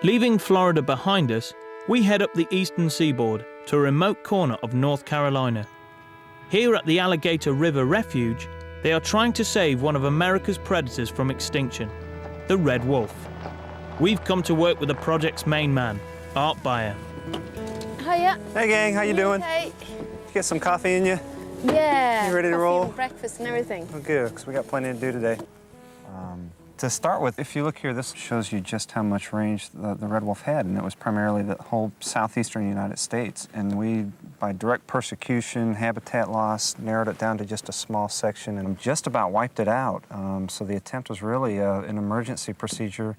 Leaving Florida behind us, we head up the eastern seaboard to a remote corner of North Carolina. Here at the Alligator River Refuge, they are trying to save one of America's predators from extinction, the red wolf. We've come to work with the project's main man, Art Beyer. Hiya. Hey gang, how you doing? Okay. Get some coffee in you? Yeah. You ready to roll? And breakfast and everything. Oh, good, because we got plenty to do today. To start with, if you look here, this shows you just how much range the red wolf had, and it was primarily the whole southeastern United States. And we, by direct persecution, habitat loss, narrowed it down to just a small section and just about wiped it out. So the attempt was really an emergency procedure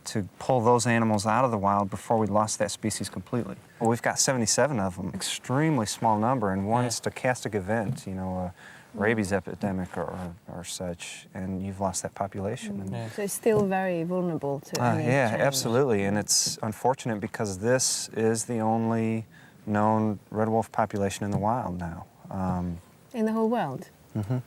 to pull those animals out of the wild before we lost that species completely. Well, we've got 77 of them, extremely small number, and one stochastic event, you know, rabies epidemic or such, and you've lost that population. So it's still very vulnerable to any yeah, change. absolutely, and it's unfortunate because this is the only known red wolf population in the wild now. In the whole world? Mm-hmm.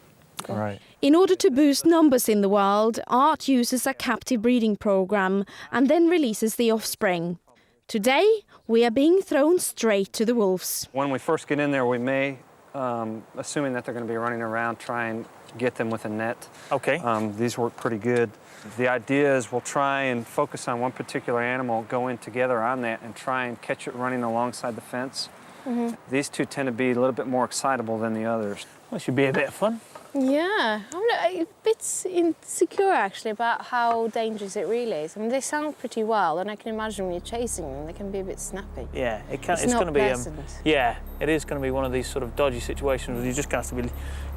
Right. In order to boost numbers in the wild, Art uses a captive breeding program and then releases the offspring. Today, we are being thrown straight to the wolves. When we first get in there, we may, assuming that they're going to be running around, try and get them with a net. Okay. These work pretty good. The idea is we'll try and focus on one particular animal, go in together on that, and try and catch it running alongside the fence. Mm-hmm. These two tend to be a little bit more excitable than the others. Well, it should be a bit of fun. Yeah, I'm a bit insecure actually about how dangerous it really is. I mean, they sound pretty wild, and I can imagine when you're chasing them, they can be a bit snappy. Yeah, it's not going to be. pleasant. Yeah, it is going to be one of these sort of dodgy situations where you just have to be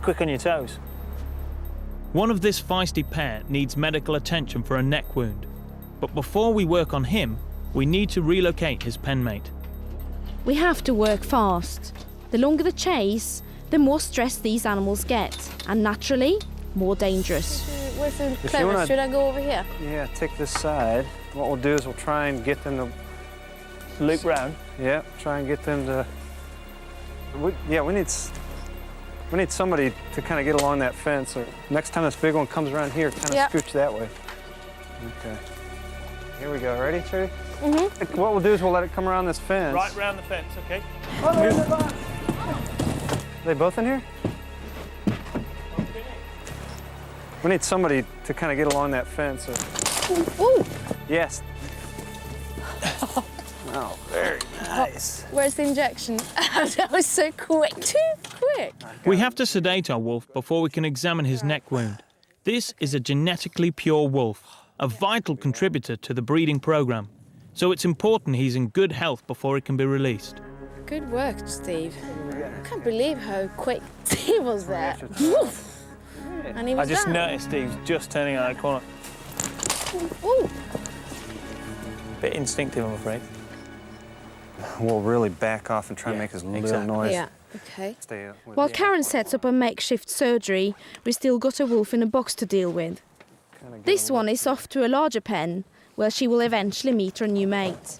quick on your toes. One of this feisty pair needs medical attention for a neck wound, but before we work on him, we need to relocate his penmate. We have to work fast. The longer the chase, the more stress these animals get, and naturally, more dangerous. Where's the clever? Should I go over here? Yeah, take this side. What we'll do is we'll try and get them to Loop round. Yeah, try and get them to. We need somebody to kind of get along that fence. Or next time this big one comes around here, kind of scooch that way. Okay. Here we go. Ready, Trude? Mm-hmm. What we'll do is we'll let it come around this fence. Right round the fence, okay. Oh, they're in the box. Are they both in here? We need somebody to kind of get along that fence. Ooh. Yes. Oh, very nice. Where's the injection? That was so quick, too quick. We have to sedate our wolf before we can examine his neck wound. This is a genetically pure wolf, a vital contributor to the breeding program. So it's important he's in good health before he can be released. Good work, Steve. I can't believe how quick Steve was there. Woof. And he was I just down. noticed Steve's just turning out of the corner. Ooh. Bit instinctive, I'm afraid. We'll really back off and try and make as little noise. Yeah, okay. Stay with While me. Karen sets up a makeshift surgery, we still got a wolf in a box to deal with. Kinda go This one is off to a larger pen, where she will eventually meet her new mate.